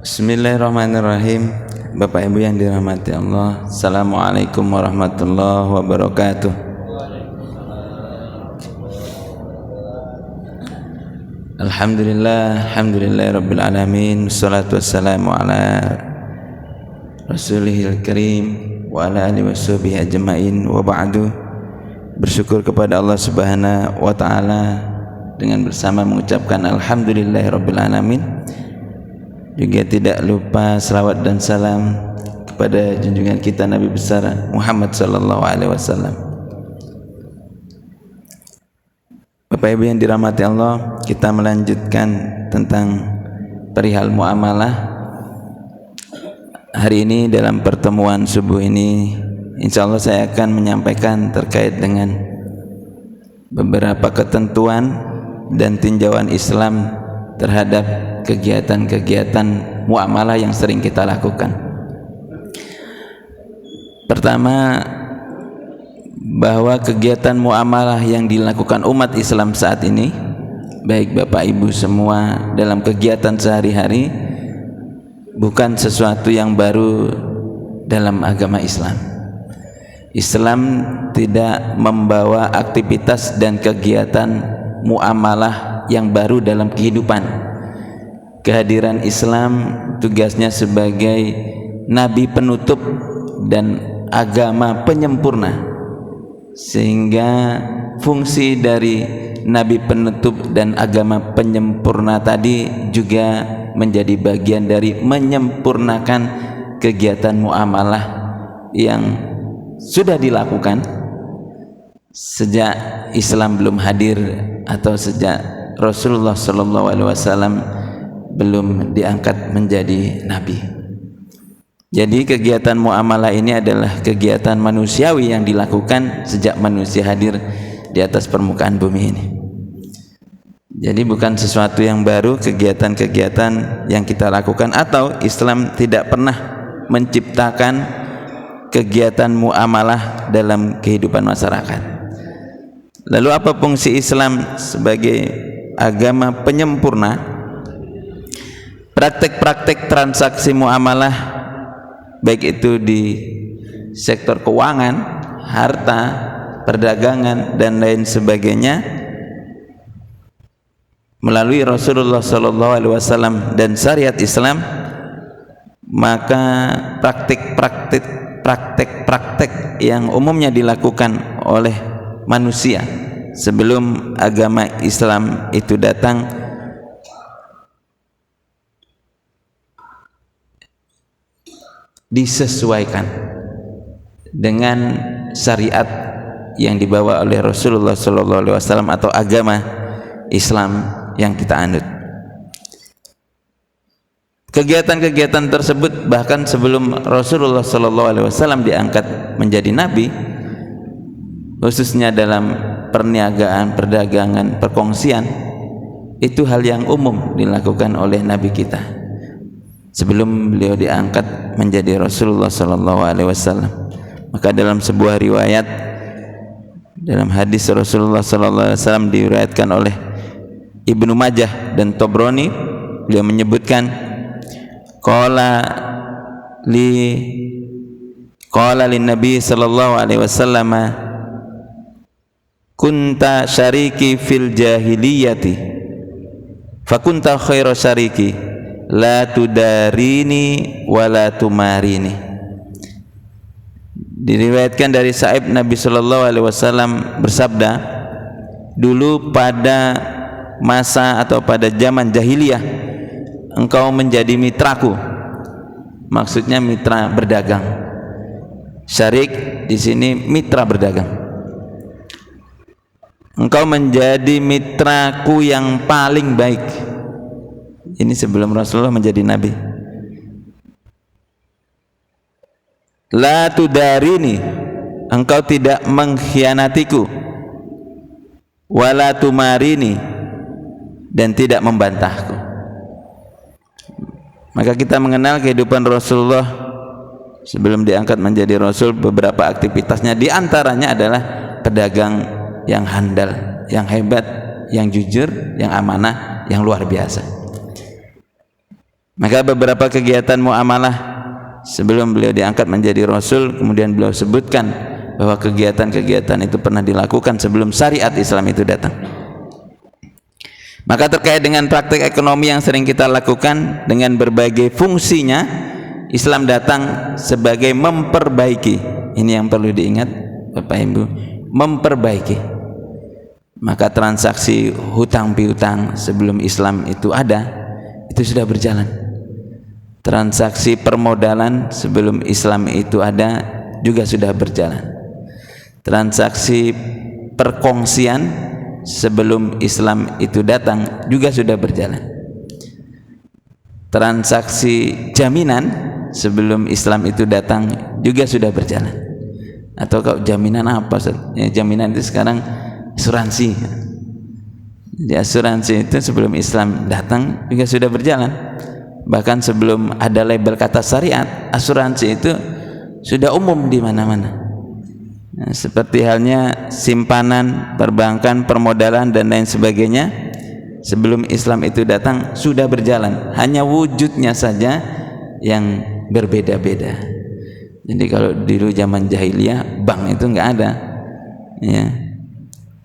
Bismillahirrahmanirrahim. Bapak Ibu yang dirahmati Allah, Assalamualaikum warahmatullahi wabarakatuh. Alhamdulillahirabbil alamin. Wassalatu wassalamu ala Rasulihil karim wa ala alihi washabihi ajmain, wa ba'du. Bersyukur kepada Allah Subhanahu wa taala dengan bersama mengucapkan alhamdulillahirabbil alamin. Juga tidak lupa selawat dan salam kepada junjungan kita Nabi besar Muhammad sallallahu alaihi wasallam. Bapak Ibu yang dirahmati Allah, kita melanjutkan tentang perihal muamalah. Hari ini dalam pertemuan subuh ini, insyaallah saya akan menyampaikan terkait dengan beberapa ketentuan dan tinjauan Islam terhadap kegiatan-kegiatan muamalah yang sering kita lakukan. Pertama, bahwa kegiatan muamalah yang dilakukan umat Islam saat ini, baik Bapak Ibu semua dalam kegiatan sehari-hari, bukan sesuatu yang baru dalam agama Islam. Islam tidak membawa aktivitas dan kegiatan muamalah yang baru dalam kehidupan. Kehadiran Islam tugasnya sebagai nabi penutup dan agama penyempurna, sehingga fungsi dari nabi penutup dan agama penyempurna tadi juga menjadi bagian dari menyempurnakan kegiatan muamalah yang sudah dilakukan sejak Islam belum hadir atau sejak Rasulullah SAW belum diangkat menjadi nabi. Jadi kegiatan muamalah ini adalah kegiatan manusiawi yang dilakukan sejak manusia hadir di atas permukaan bumi ini. Jadi bukan sesuatu yang baru kegiatan-kegiatan yang kita lakukan, atau Islam tidak pernah menciptakan kegiatan muamalah dalam kehidupan masyarakat. Lalu apa fungsi Islam sebagai agama penyempurna? Praktek-praktek transaksi muamalah, baik itu di sektor keuangan, harta, perdagangan dan lain sebagainya, melalui Rasulullah SAW dan syariat Islam, maka praktek-praktek yang umumnya dilakukan oleh manusia sebelum agama Islam itu datang disesuaikan dengan syariat yang dibawa oleh Rasulullah SAW atau agama Islam yang kita anut. Kegiatan-kegiatan tersebut bahkan sebelum Rasulullah SAW diangkat menjadi nabi, khususnya dalam perniagaan, perdagangan, perkongsian, itu hal yang umum dilakukan oleh nabi kita sebelum beliau diangkat menjadi Rasulullah SAW. Maka dalam sebuah riwayat, dalam hadis Rasulullah SAW diriwayatkan oleh Ibnu Majah dan Tobroni, beliau menyebutkan qala lin Nabi sallallahu alaihi wasallam kunta syariki fil jahiliyati fakunta khairu syariki la tudarini wa la tumarini. Diriwayatkan dari Sa'ib, Nabi sallallahu alaihi wasallam bersabda, dulu pada masa atau pada zaman jahiliyah engkau menjadi mitraku, maksudnya mitra berdagang. Syarik di sini mitra berdagang. Engkau menjadi mitraku yang paling baik. Ini sebelum Rasulullah menjadi nabi. La tudarini, engkau tidak mengkhianatiku. Wala tumarini, dan tidak membantahku. Maka kita mengenal kehidupan Rasulullah sebelum diangkat menjadi Rasul. Beberapa aktivitasnya diantaranya adalah pedagang yang handal, yang hebat, yang jujur, yang amanah, yang luar biasa. Maka beberapa kegiatan muamalah sebelum beliau diangkat menjadi Rasul, kemudian beliau sebutkan bahwa kegiatan-kegiatan itu pernah dilakukan sebelum syariat Islam itu datang. Maka terkait dengan praktek ekonomi yang sering kita lakukan dengan berbagai fungsinya, Islam datang sebagai memperbaiki. Ini yang perlu diingat Bapak Ibu, memperbaiki. Maka transaksi hutang piutang sebelum Islam itu ada, itu sudah berjalan. Transaksi permodalan sebelum Islam itu ada juga sudah berjalan. Transaksi perkongsian sebelum Islam itu datang juga sudah berjalan. Transaksi jaminan sebelum Islam itu datang juga sudah berjalan. Atau kalau jaminan apa? Ya, jaminan itu sekarang asuransi. Di asuransi itu sebelum Islam datang juga sudah berjalan. Bahkan sebelum ada label kata syariat, asuransi itu sudah umum di mana-mana. Nah, seperti halnya simpanan, perbankan, permodalan dan lain sebagainya, sebelum Islam itu datang sudah berjalan. Hanya wujudnya saja yang berbeda-beda. Jadi kalau dulu zaman jahiliyah, bank itu enggak ada, ya,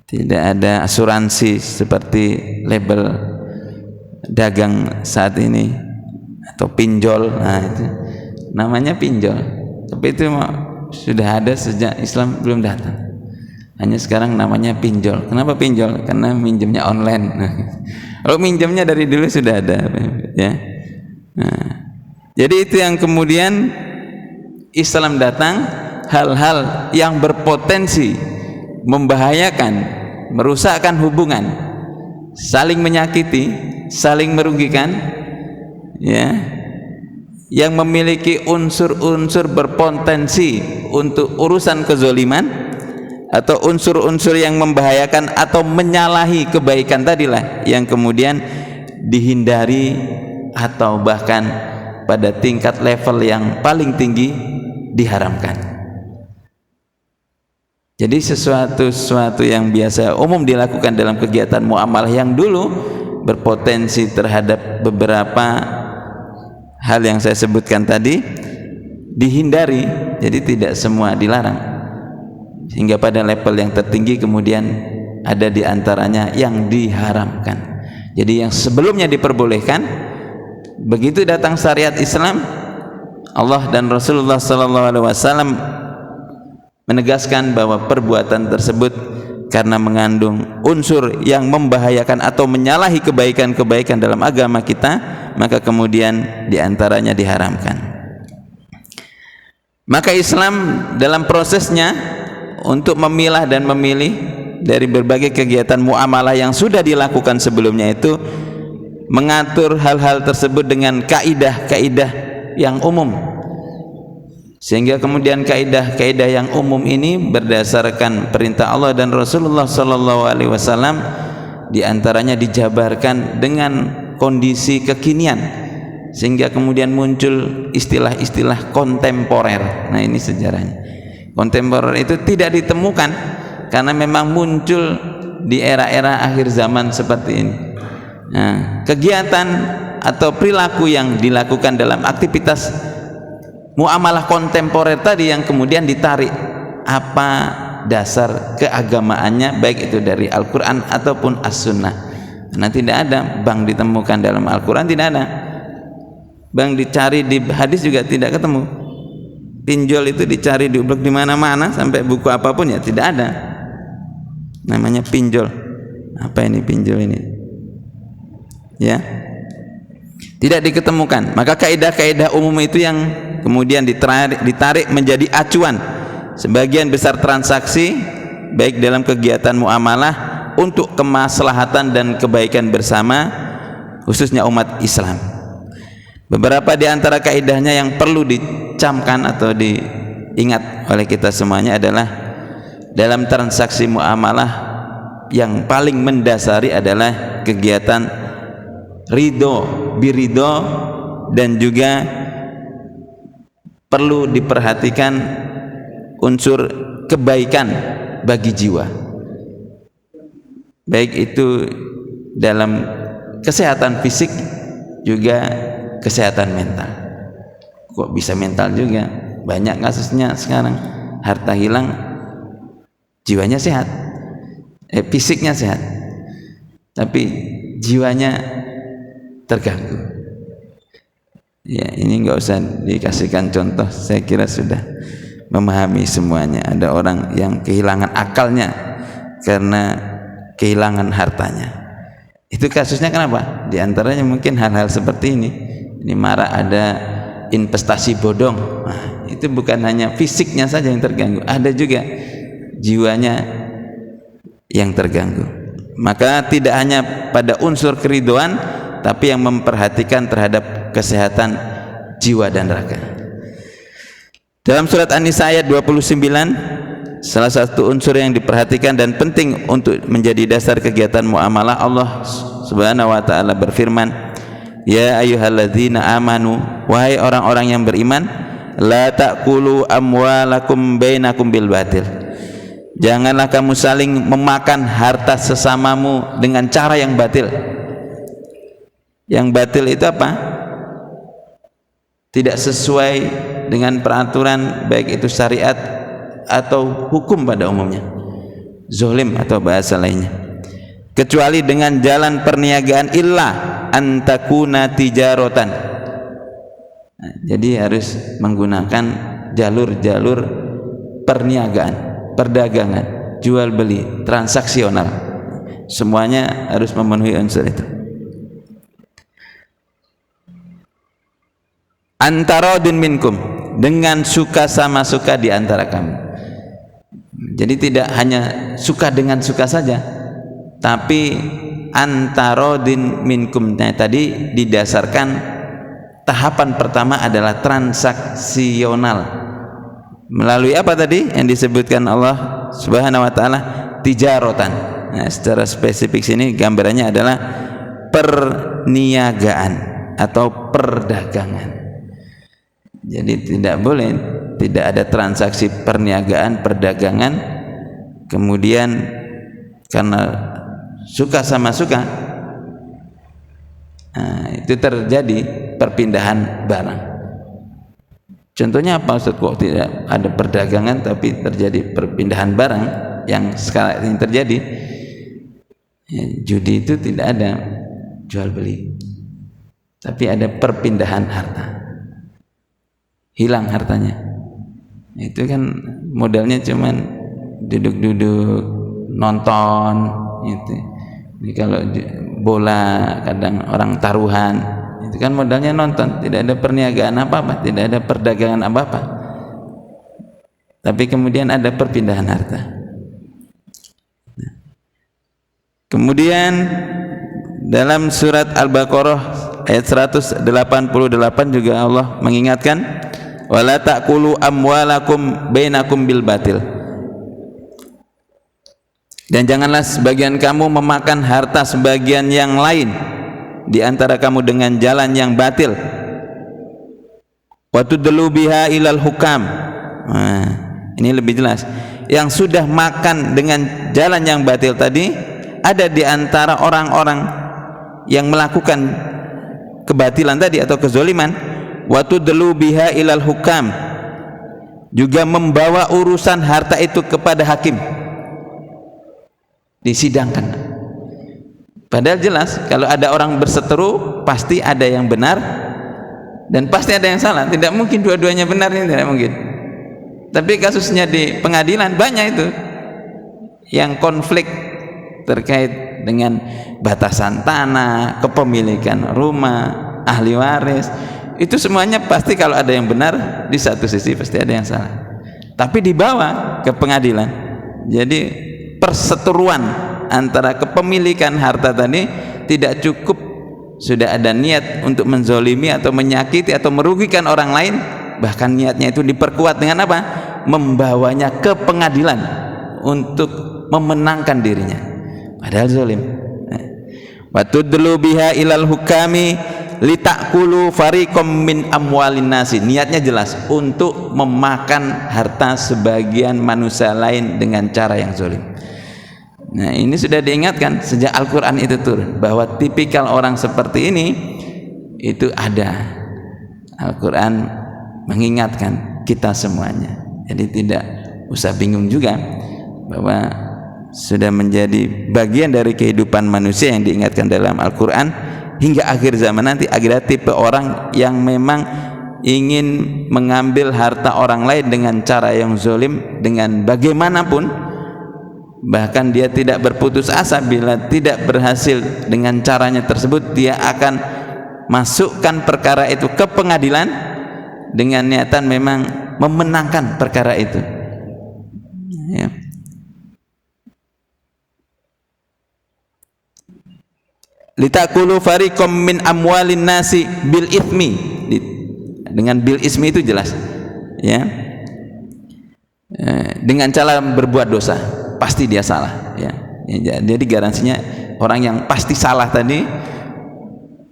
tidak ada asuransi seperti label dagang saat ini atau pinjol. Nah, itu namanya pinjol, tapi itu sudah ada sejak Islam belum datang. Hanya sekarang namanya pinjol. Kenapa pinjol? Karena minjemnya online. Kalau minjemnya dari dulu sudah ada, ya. Nah, jadi itu yang kemudian Islam datang, hal-hal yang berpotensi membahayakan, merusakkan hubungan, saling menyakiti, saling merugikan, ya, yang memiliki unsur-unsur berpotensi untuk urusan kezoliman atau unsur-unsur yang membahayakan atau menyalahi kebaikan tadilah yang kemudian dihindari atau bahkan pada tingkat level yang paling tinggi diharamkan. Jadi sesuatu yang biasa umum dilakukan dalam kegiatan muamalah yang dulu berpotensi terhadap beberapa hal yang saya sebutkan tadi dihindari, jadi tidak semua dilarang, hingga pada level yang tertinggi kemudian ada di antaranya yang diharamkan. Jadi yang sebelumnya diperbolehkan, begitu datang syariat Islam, Allah dan Rasulullah SAW menegaskan bahwa perbuatan tersebut karena mengandung unsur yang membahayakan atau menyalahi kebaikan-kebaikan dalam agama kita, maka kemudian diantaranya diharamkan. Maka Islam dalam prosesnya untuk memilah dan memilih dari berbagai kegiatan muamalah yang sudah dilakukan sebelumnya itu mengatur hal-hal tersebut dengan kaidah-kaidah yang umum, sehingga kemudian kaidah-kaidah yang umum ini berdasarkan perintah Allah dan Rasulullah SAW diantaranya dijabarkan dengan kondisi kekinian, sehingga kemudian muncul istilah-istilah kontemporer. Nah, ini sejarahnya. Kontemporer itu tidak ditemukan karena memang muncul di era-era akhir zaman seperti ini. Nah, kegiatan atau perilaku yang dilakukan dalam aktivitas muamalah kontemporer tadi yang kemudian ditarik apa dasar keagamaannya, baik itu dari Al-Quran ataupun As-Sunnah. Karena tidak ada bank ditemukan dalam Al-Quran, tidak ada bank dicari di hadis juga tidak ketemu. Pinjol itu dicari diublek di mana-mana, sampai buku apapun ya tidak ada. Namanya pinjol. Apa ini pinjol ini? Ya, tidak diketemukan. Maka kaidah-kaidah umum itu yang kemudian ditarik menjadi acuan sebagian besar transaksi baik dalam kegiatan muamalah untuk kemaslahatan dan kebaikan bersama, khususnya umat Islam. Beberapa di antara kaidahnya yang perlu dicamkan atau diingat oleh kita semuanya adalah dalam transaksi muamalah yang paling mendasari adalah kegiatan ridho, biridho, dan juga perlu diperhatikan unsur kebaikan bagi jiwa, baik itu dalam kesehatan fisik juga kesehatan mental. Kok bisa mental juga? Banyak kasusnya sekarang, harta hilang, jiwanya sehat, fisiknya sehat, tapi jiwanya terganggu. Ya, ini nggak usah dikasihkan contoh, saya kira sudah memahami semuanya. Ada orang yang kehilangan akalnya karena kehilangan hartanya. Itu kasusnya kenapa? Di antaranya mungkin hal-hal seperti ini. Ini marah ada investasi bodong. Nah, itu bukan hanya fisiknya saja yang terganggu, ada juga jiwanya yang terganggu. Maka tidak hanya pada unsur keriduan, tapi yang memperhatikan terhadap kesehatan jiwa dan raga. Dalam surat An-Nisa ayat 29, salah satu unsur yang diperhatikan dan penting untuk menjadi dasar kegiatan muamalah, Allah Subhanahu wa taala berfirman, "Ya ayyuhalladzina amanu, wahai orang-orang yang beriman, la ta'kulu amwalakum bainakum bil batil." Janganlah kamu saling memakan harta sesamamu dengan cara yang batil. Yang batil itu apa? Tidak sesuai dengan peraturan, baik itu syariat atau hukum pada umumnya, zalim atau bahasa lainnya, kecuali dengan jalan perniagaan, illa antakuna tijarotan. Nah, jadi harus menggunakan jalur-jalur perniagaan, perdagangan, jual beli, transaksional, semuanya harus memenuhi unsur itu. Antarodin minkum, dengan suka sama suka di antara kamu. Jadi tidak hanya suka dengan suka saja, tapi antarodin minkum. Nah, tadi didasarkan tahapan pertama adalah transaksional. Melalui apa tadi yang disebutkan Allah Subhanahu wa taala? Tijarotan. Nah, secara spesifik sini gambarannya adalah perniagaan atau perdagangan. Jadi tidak boleh, tidak ada transaksi perniagaan, perdagangan, kemudian karena suka sama suka, nah, itu terjadi perpindahan barang. Contohnya apa Ustaz? Kok tidak ada perdagangan tapi terjadi perpindahan barang yang sekarang ini terjadi? Ya, judi itu tidak ada jual beli, tapi ada perpindahan harta. Hilang hartanya. Itu kan modalnya cuman duduk-duduk nonton gitu. Jadi kalau bola kadang orang taruhan, itu kan modalnya nonton, tidak ada perniagaan apa-apa, tidak ada perdagangan apa-apa. Tapi kemudian ada perpindahan harta. Kemudian dalam surat Al-Baqarah ayat 188 juga Allah mengingatkan, wala ta'kulu amwalakum bainakum bil batil. Dan janganlah sebagian kamu memakan harta sebagian yang lain di antara kamu dengan jalan yang batil. Wa tudlu biha ilal hukam. Nah, ini lebih jelas. Yang sudah makan dengan jalan yang batil tadi, ada di antara orang-orang yang melakukan kebatilan tadi atau kezaliman, wa tudlu biha ilal hukam, juga membawa urusan harta itu kepada hakim, disidangkan. Padahal jelas kalau ada orang berseteru pasti ada yang benar dan pasti ada yang salah, tidak mungkin dua-duanya benar, ini tidak mungkin. Tapi kasusnya di pengadilan banyak itu yang konflik terkait dengan batasan tanah, kepemilikan rumah, ahli waris. Itu semuanya pasti kalau ada yang benar di satu sisi pasti ada yang salah, tapi dibawa ke pengadilan. Jadi perseteruan antara kepemilikan harta tadi tidak cukup, sudah ada niat untuk menzolimi atau menyakiti atau merugikan orang lain, bahkan niatnya itu diperkuat dengan apa? Membawanya ke pengadilan untuk memenangkan dirinya, padahal zalim. Wa tudlu biha ilal hukami litakulu fariqam min amwalin nasi. Niatnya jelas untuk memakan harta sebagian manusia lain dengan cara yang zalim. Nah, ini sudah diingatkan sejak Al-Quran itu turun bahwa tipikal orang seperti ini itu ada. Al-Quran mengingatkan kita semuanya. Jadi tidak usah bingung juga bahwa sudah menjadi bagian dari kehidupan manusia yang diingatkan dalam Al-Quran hingga akhir zaman nanti. Ada tipe orang yang memang ingin mengambil harta orang lain dengan cara yang zalim, dengan bagaimanapun, bahkan dia tidak berputus asa. Bila tidak berhasil dengan caranya tersebut, dia akan masukkan perkara itu ke pengadilan dengan niatan memang memenangkan perkara itu, ya. Litakulu fariqam min amwalin nasi bil ithmi, dengan bil ismi itu jelas, ya, dengan cara berbuat dosa pasti dia salah, ya. Jadi garansinya orang yang pasti salah tadi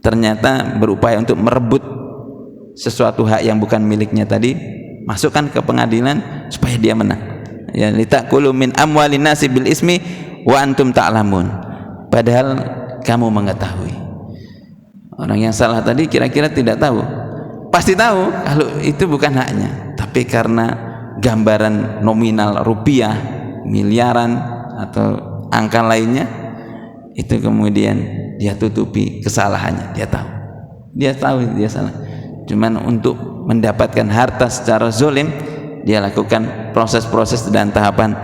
ternyata berupaya untuk merebut sesuatu hak yang bukan miliknya tadi, masukkan ke pengadilan supaya dia menang, ya. Litakulu min amwalin nasi bil ismi wa antum ta'lamun, padahal kamu mengetahui. Orang yang salah tadi kira-kira tidak tahu, pasti tahu kalau itu bukan haknya, tapi karena gambaran nominal rupiah, miliaran atau angka lainnya, itu kemudian dia tutupi kesalahannya. Dia tahu dia salah, cuman untuk mendapatkan harta secara zalim dia lakukan proses-proses dan tahapan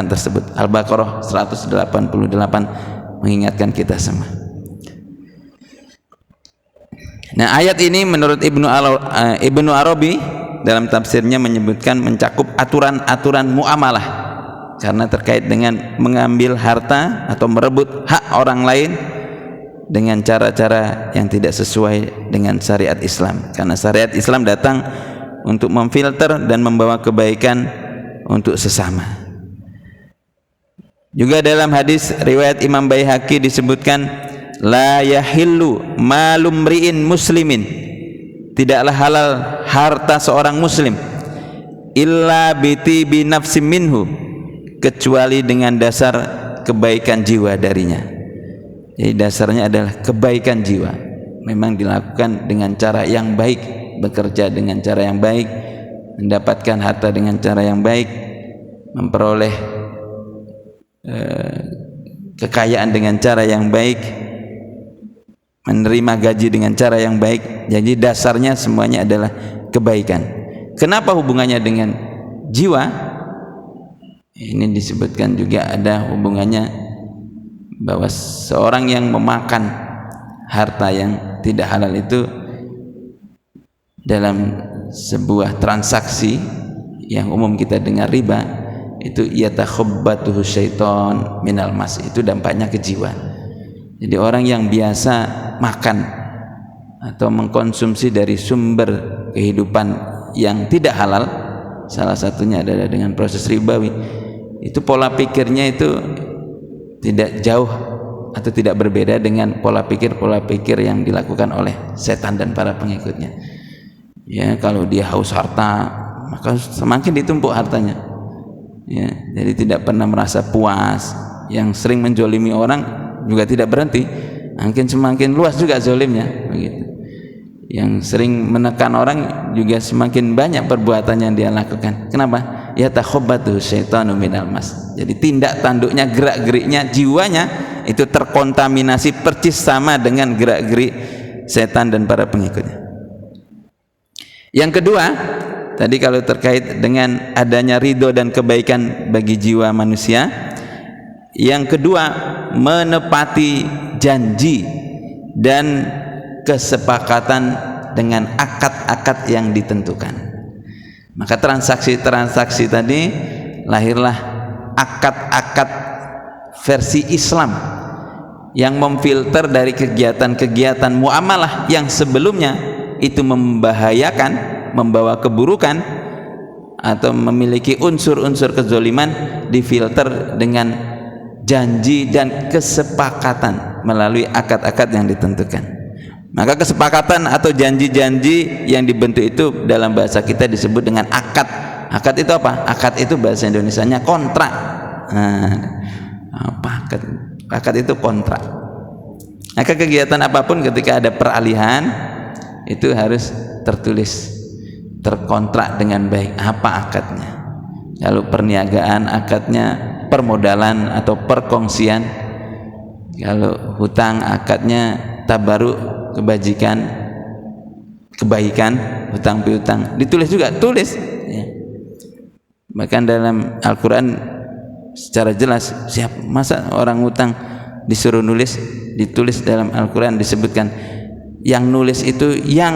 tersebut. Al-Baqarah 188 mengingatkan kita semua. Nah, ayat ini menurut Ibnu Arabi dalam tafsirnya menyebutkan mencakup aturan-aturan muamalah, karena terkait dengan mengambil harta atau merebut hak orang lain dengan cara-cara yang tidak sesuai dengan syariat Islam. Karena syariat Islam datang untuk memfilter dan membawa kebaikan untuk sesama. Juga dalam hadis riwayat Imam Baihaqi disebutkan, la yahillu malum mri'in muslimin, tidaklah halal harta seorang muslim, illa biti bi nafsim minhu, kecuali dengan dasar kebaikan jiwa darinya. Jadi dasarnya adalah kebaikan jiwa, memang dilakukan dengan cara yang baik, bekerja dengan cara yang baik, mendapatkan harta dengan cara yang baik, memperoleh kekayaan dengan cara yang baik, menerima gaji dengan cara yang baik. Jadi dasarnya semuanya adalah kebaikan. Kenapa hubungannya dengan jiwa? Ini disebutkan juga ada hubungannya bahwa seorang yang memakan harta yang tidak halal itu dalam sebuah transaksi yang umum kita dengar riba, itu yatakhabbatuhu syaiton minal mas, itu dampaknya ke jiwa. Jadi orang yang biasa makan atau mengkonsumsi dari sumber kehidupan yang tidak halal, salah satunya adalah dengan proses ribawi, itu pola pikirnya itu tidak jauh atau tidak berbeda dengan pola pikir yang dilakukan oleh setan dan para pengikutnya. Ya, kalau dia haus harta, maka semakin ditumpuk hartanya. Ya, jadi tidak pernah merasa puas. Yang sering menjolimi orang juga tidak berhenti, semakin luas juga zolimnya, begitu. Yang sering menekan orang juga semakin banyak perbuatan yang dia lakukan. Kenapa? Ya takhabbatu syaitanu minal mas. Jadi tindak tanduknya, gerak-geriknya, jiwanya itu terkontaminasi percis sama dengan gerak-gerik setan dan para pengikutnya. Yang kedua, tadi kalau terkait dengan adanya ridho dan kebaikan bagi jiwa manusia, yang kedua menepati janji dan kesepakatan dengan akad-akad yang ditentukan. Maka transaksi-transaksi tadi lahirlah akad-akad versi Islam yang memfilter dari kegiatan-kegiatan muamalah yang sebelumnya itu membahayakan, membawa keburukan atau memiliki unsur-unsur kezoliman, difilter dengan janji dan kesepakatan melalui akad-akad yang ditentukan. Maka kesepakatan atau janji-janji yang dibentuk itu dalam bahasa kita disebut dengan akad. Akad itu apa? Akad itu bahasa Indonesianya kontrak. Apa akad? Akad itu kontrak. Maka kegiatan apapun ketika ada peralihan itu harus tertulis, terkontrak dengan baik. Apa akadnya? Kalau perniagaan akadnya permodalan atau perkongsian. Kalau hutang akadnya tabaruk, kebajikan, kebaikan, hutang piutang. Ditulis juga, tulis ya. Bahkan dalam Al-Quran secara jelas, masa orang hutang disuruh nulis, ditulis dalam Al-Quran disebutkan yang nulis itu yang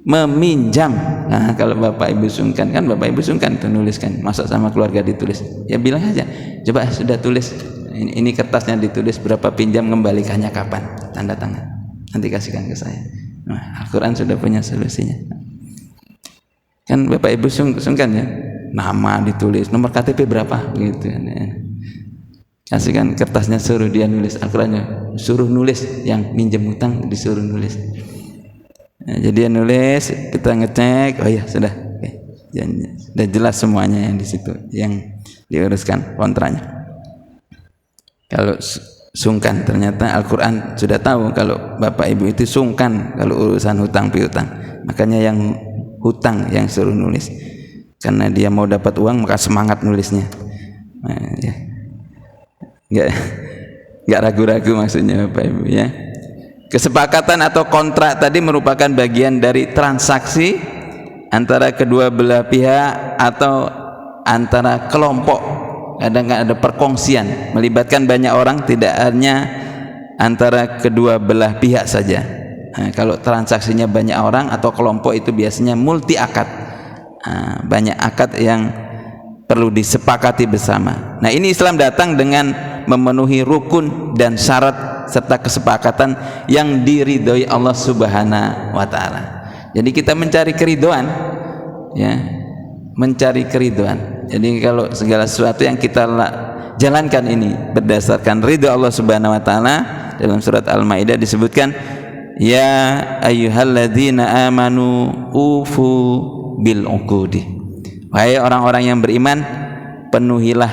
meminjam. Nah, kalau bapak ibu sungkan, kan bapak ibu sungkan itu nuliskan, masa sama keluarga ditulis, ya bilang aja, coba sudah tulis, ini kertasnya ditulis berapa pinjam, kembalikannya kapan, tanda tangan, nanti kasihkan ke saya. Nah, Al-Quran sudah punya solusinya. Kan bapak ibu sungkan ya, nama ditulis, nomor KTP berapa gitu kan ya. Kasihkan kertasnya, suruh dia nulis. Al-Qurannya suruh nulis, yang minjem hutang disuruh nulis. Nah, jadi dia nulis, kita ngecek, oh ya sudah, oke. Sudah jelas semuanya yang di situ, yang diuruskan kontraknya. Kalau sungkan, ternyata Al-Quran sudah tahu kalau bapak ibu itu sungkan kalau urusan hutang piutang, makanya yang hutang yang suruh nulis, karena dia mau dapat uang maka semangat nulisnya. Nah, ya. Nggak ragu-ragu maksudnya bapak ibu ya. Kesepakatan atau kontrak tadi merupakan bagian dari transaksi antara kedua belah pihak atau antara kelompok. Kadang ada perkongsian melibatkan banyak orang, tidak hanya antara kedua belah pihak saja. Nah, kalau transaksinya banyak orang atau kelompok itu biasanya multi akad. Nah, banyak akad yang perlu disepakati bersama. Nah, ini Islam datang dengan memenuhi rukun dan syarat serta kesepakatan yang diridhoi Allah Subhanahu wa taala. Jadi kita mencari keridhaan ya, mencari keridhaan. Jadi kalau segala sesuatu yang kita jalankan ini berdasarkan ridha Allah Subhanahu wa taala, dalam surat Al-Maidah disebutkan, ya ayyuhalladzina amanu ufu bil uqudi. Wahai orang-orang yang beriman, penuhilah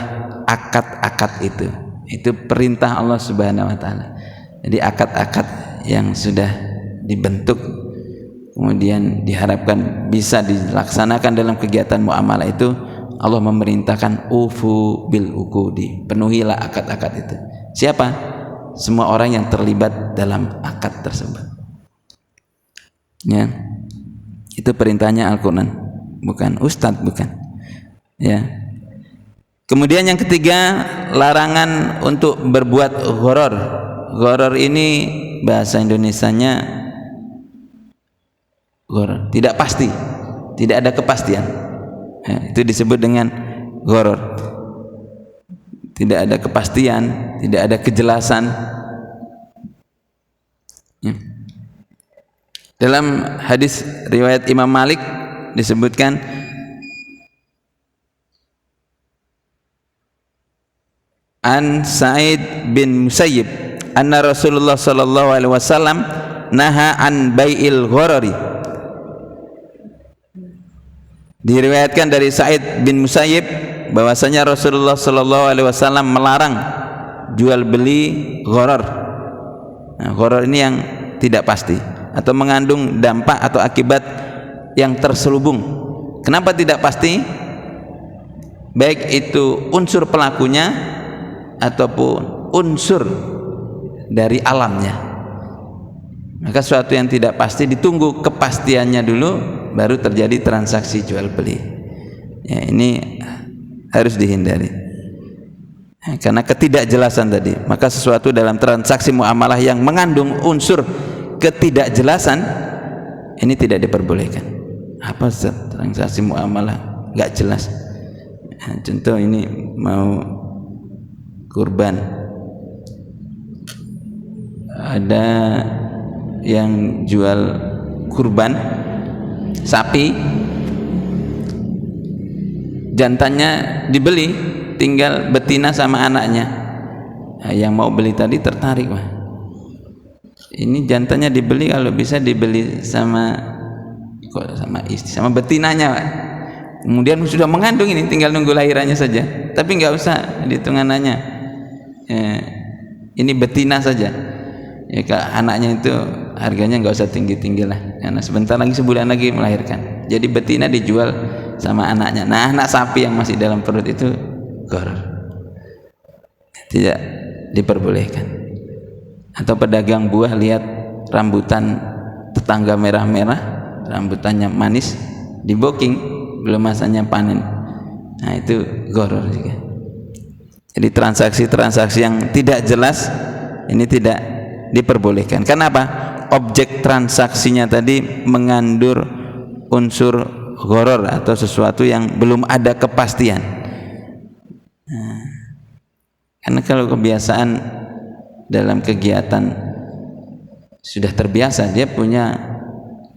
akad-akad itu. Itu perintah Allah Subhanahu wa taala. Jadi akad-akad yang sudah dibentuk kemudian diharapkan bisa dilaksanakan dalam kegiatan muamalah itu, Allah memerintahkan ufu bil uqudi. Penuhilah akad-akad itu. Siapa? Semua orang yang terlibat dalam akad tersebut. Ya. Itu perintahnya Al-Qur'an, bukan ustadz, bukan. Ya. Kemudian yang ketiga, larangan untuk berbuat gharar. Gharar ini bahasa Indonesianya gharar, tidak pasti, tidak ada kepastian. Ya, itu disebut dengan gharar. Tidak ada kepastian, tidak ada kejelasan. Ya. Dalam hadis riwayat Imam Malik disebutkan, an Sa'id bin Musayyib anna Rasulullah sallallahu alaihi wasallam naha an bai'il gharari. Diriwayatkan dari Sa'id bin Musayyib bahwasanya Rasulullah sallallahu alaihi wasallam melarang jual beli gharar. Nah, gharar ini yang tidak pasti atau mengandung dampak atau akibat yang terselubung. Kenapa tidak pasti? Baik itu unsur pelakunya ataupun unsur dari alamnya. Maka sesuatu yang tidak pasti ditunggu kepastiannya dulu, baru terjadi transaksi jual beli. Ya, ini harus dihindari. Karena ketidakjelasan tadi, maka sesuatu dalam transaksi muamalah yang mengandung unsur ketidakjelasan ini tidak diperbolehkan. Apa transaksi muamalah nggak jelas? Contoh ini mau kurban, ada yang jual kurban sapi, jantannya dibeli, tinggal betina sama anaknya. Nah, yang mau beli tadi tertarik, wah, ini jantannya dibeli, kalau bisa dibeli sama istri, sama betinanya, Pak. Kemudian sudah mengandung, ini tinggal nunggu lahirannya saja, tapi nggak usah dihitungannya. Ini betina saja. Ya, anaknya itu harganya nggak usah tinggi-tinggi lah, karena sebentar lagi, sebulan lagi melahirkan. Jadi betina dijual sama anaknya. Nah, anak sapi yang masih dalam perut itu gharar, tidak diperbolehkan. Atau pedagang buah lihat rambutan tetangga merah-merah, rambutannya manis, diboking, belum masanya panen. Nah, itu gharar juga. Jadi transaksi-transaksi yang tidak jelas ini tidak diperbolehkan. Kenapa? Objek transaksinya tadi mengandung unsur gharar atau sesuatu yang belum ada kepastian. Nah, karena kalau kebiasaan dalam kegiatan sudah terbiasa, dia punya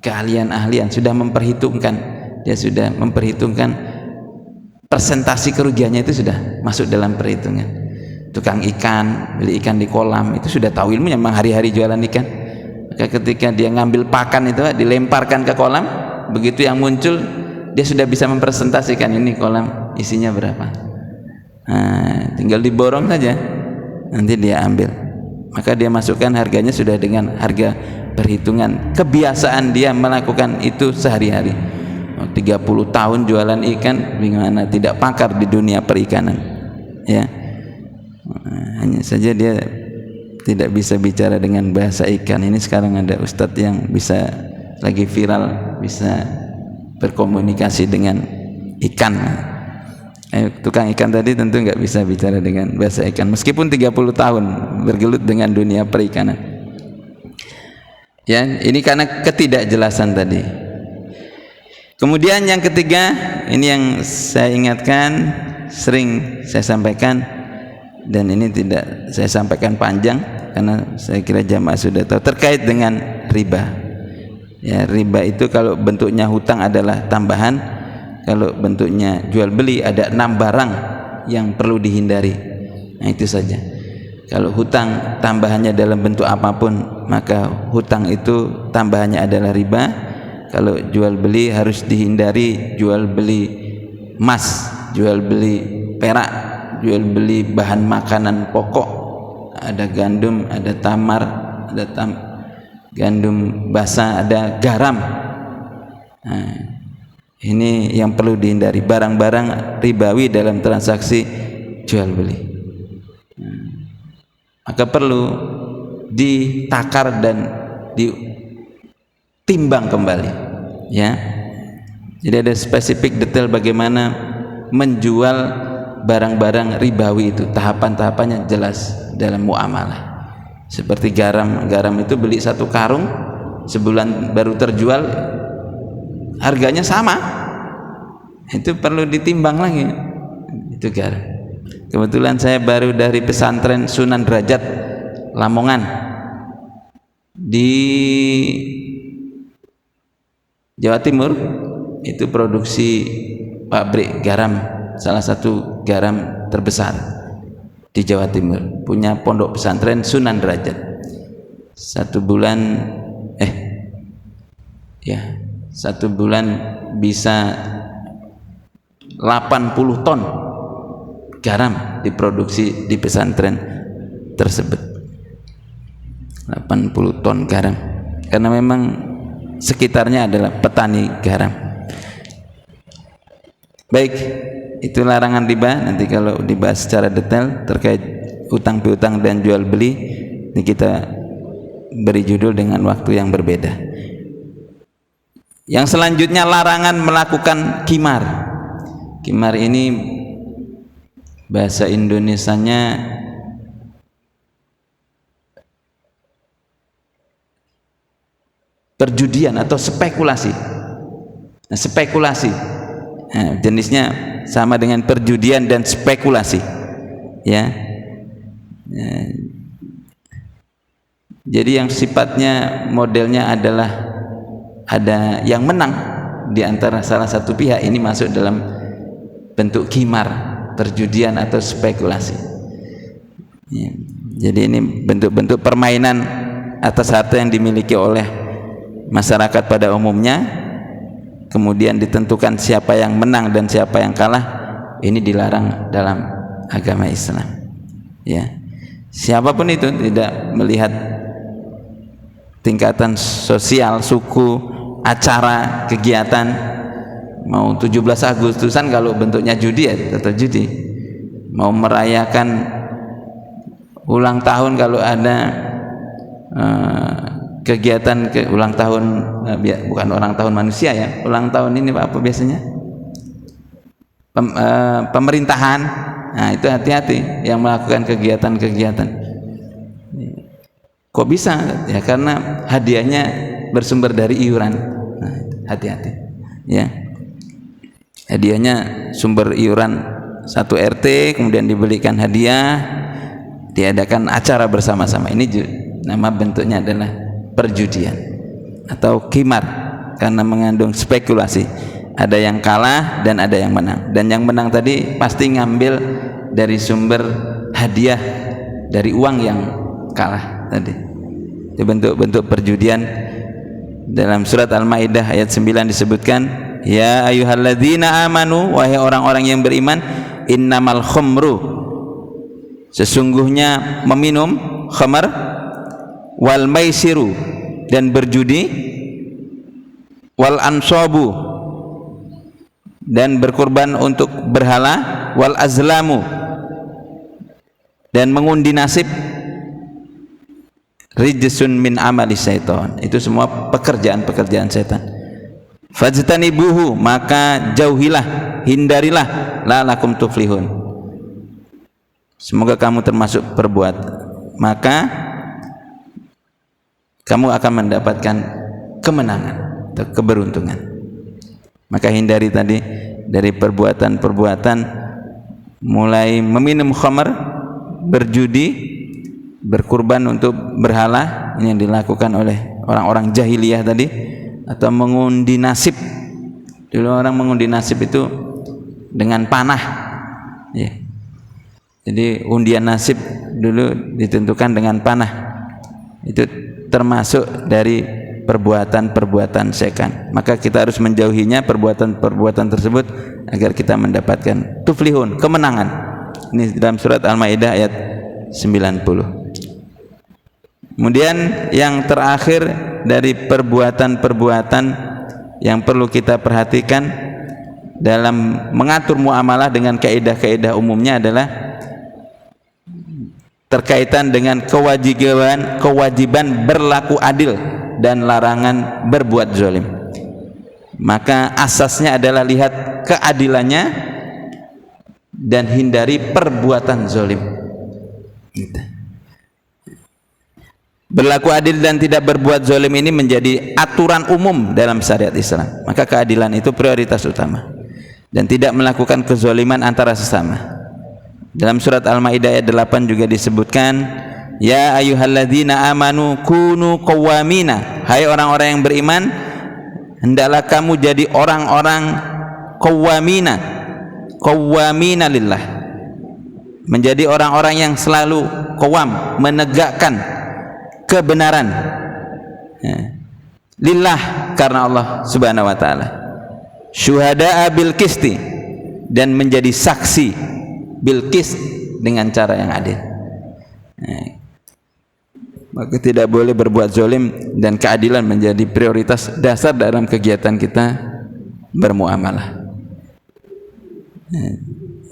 keahlian-ahlian, sudah memperhitungkan, dia sudah memperhitungkan persentasi kerugiannya, itu sudah masuk dalam perhitungan. Tukang ikan, beli ikan di kolam, itu sudah tahu ilmunya, memang hari-hari jualan ikan. Maka ketika dia ngambil pakan itu, dilemparkan ke kolam, begitu yang muncul, dia sudah bisa mempresentasikan ini kolam isinya berapa. Nah, tinggal diborong saja, nanti dia ambil. Maka dia masukkan harganya sudah dengan harga perhitungan. Kebiasaan dia melakukan itu sehari-hari. 30 tahun jualan ikan, bagaimana tidak pakar di dunia perikanan, ya. Hanya saja dia tidak bisa bicara dengan bahasa ikan. Ini sekarang ada ustadz yang bisa, lagi viral, bisa berkomunikasi dengan ikan. Tukang ikan tadi tentu nggak bisa bicara dengan bahasa ikan, meskipun 30 tahun bergelut dengan dunia perikanan. Ya, ini karena ketidakjelasan tadi. Kemudian yang ketiga, ini yang saya ingatkan, sering saya sampaikan, dan ini tidak saya sampaikan panjang karena saya kira jamaah sudah tahu, terkait dengan riba. Ya, riba itu kalau bentuknya hutang adalah tambahan, kalau bentuknya jual beli ada 6 barang yang perlu dihindari. Nah, itu saja. Kalau hutang tambahannya dalam bentuk apapun, maka hutang itu tambahannya adalah riba. Kalau jual beli harus dihindari jual beli emas, jual beli perak, jual beli bahan makanan pokok, ada gandum, ada tamar, ada gandum basah, ada garam. Nah, ini yang perlu dihindari, barang-barang ribawi dalam transaksi jual beli. Maka perlu ditakar dan ditimbang kembali, ya. Jadi ada spesifik detail bagaimana menjual barang-barang ribawi itu, tahapan-tahapannya jelas dalam muamalah. Seperti garam itu beli 1 karung, sebulan baru terjual, harganya sama, itu perlu ditimbang lagi, itu garam. Kebetulan saya baru dari pesantren Sunan Derajat Lamongan di Jawa Timur, itu produksi pabrik garam, salah satu garam terbesar di Jawa Timur, punya pondok pesantren Sunan Derajat. 1 bulan bisa 80 ton garam diproduksi di pesantren tersebut. 80 ton garam, karena memang sekitarnya adalah petani garam. Baik, itu larangan riba. Nanti kalau dibahas secara detail terkait utang piutang dan jual beli, ini kita beri judul dengan waktu yang berbeda. Yang selanjutnya, larangan melakukan qimar. Qimar ini bahasa Indonesianya perjudian atau spekulasi. Nah, spekulasi, nah, jenisnya sama dengan perjudian dan spekulasi, ya. Jadi yang sifatnya modelnya adalah ada yang menang di antara salah satu pihak, ini masuk dalam bentuk qimar, perjudian atau spekulasi, ya. Jadi ini bentuk-bentuk permainan atas harta yang dimiliki oleh masyarakat pada umumnya, kemudian ditentukan siapa yang menang dan siapa yang kalah. Ini dilarang dalam agama Islam, ya. Siapapun itu, tidak melihat tingkatan sosial, suku, acara, kegiatan. Mau 17 Agustusan kalau bentuknya judi ya tetap judi. Mau merayakan ulang tahun kalau ada kegiatan ulang tahun, bukan ulang tahun manusia ya, ulang tahun ini apa biasanya? Pemerintahan. Nah, itu hati-hati yang melakukan kegiatan-kegiatan. Kok bisa? Ya karena hadiahnya bersumber dari iuran. Nah, hati-hati. Ya. Hadiahnya sumber iuran 1 RT, kemudian dibelikan hadiah, diadakan acara bersama-sama. Ini nama bentuknya adalah perjudian atau qimar, karena mengandung spekulasi. Ada yang kalah dan ada yang menang, dan yang menang tadi pasti ngambil dari sumber hadiah dari uang yang kalah tadi. Itu bentuk-bentuk perjudian. Dalam surat Al-Maidah ayat 9 disebutkan, ya ayyuhalladzina amanu, wahai orang-orang yang beriman, innamal khomru, sesungguhnya meminum khamar, wal maisiru, dan berjudi, wal ansabu, dan berkurban untuk berhala, wal azlamu, dan mengundi nasib, rijsun min amali syaitan, itu semua pekerjaan-pekerjaan setan. Fajtanibuhu, maka jauhilah, hindarilah, la'alakum tuflihun, semoga kamu termasuk perbuat, maka kamu akan mendapatkan kemenangan atau keberuntungan. Maka hindari tadi dari perbuatan-perbuatan mulai meminum khamar, berjudi, berkurban untuk berhala, ini yang dilakukan oleh orang-orang jahiliyah tadi, atau mengundi nasib. Dulu orang mengundi nasib itu dengan panah, ya. Jadi undian nasib dulu ditentukan dengan panah. Itu termasuk dari perbuatan-perbuatan setan. Maka kita harus menjauhinya, perbuatan-perbuatan tersebut, agar kita mendapatkan tuflihun, kemenangan. Ini dalam surat Al-Maidah ayat 90. Kemudian yang terakhir dari perbuatan-perbuatan yang perlu kita perhatikan dalam mengatur muamalah dengan kaidah-kaidah umumnya adalah terkaitan dengan kewajiban berlaku adil dan larangan berbuat zalim. Maka asasnya adalah lihat keadilannya dan hindari perbuatan zalim. Berlaku adil dan tidak berbuat zalim ini menjadi aturan umum dalam syariat Islam. Maka keadilan itu prioritas utama, dan tidak melakukan kezaliman antara sesama. Dalam surat Al-Maidah ayat 8 juga disebutkan, ya ayyuhalladzina amanu kunu qawwamina, hai orang-orang yang beriman, hendaklah kamu jadi orang-orang qawwamina lillah, menjadi orang-orang yang selalu qawwam, menegakkan kebenaran, ya. Lillah, karena Allah subhanahu wa ta'ala. Syuhada'a bil qisti, dan menjadi saksi bil qist, dengan cara yang adil. Maka tidak boleh berbuat zalim, dan keadilan menjadi prioritas dasar dalam kegiatan kita bermuamalah.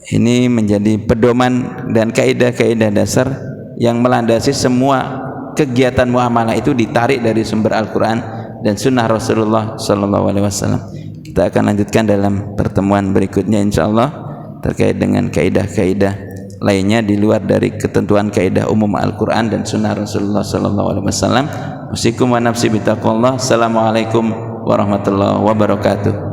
Ini menjadi pedoman dan kaidah-kaidah dasar yang melandasi semua kegiatan muamalah itu, ditarik dari sumber Al-Quran dan Sunnah Rasulullah SAW. Kita akan lanjutkan dalam pertemuan berikutnya insyaallah terkait dengan kaidah-kaidah lainnya di luar dari ketentuan kaidah umum Al-Quran dan Sunnah Rasulullah SAW. Usikum wa nafsi bitaqwallah. Assalamualaikum warahmatullahi wabarakatuh.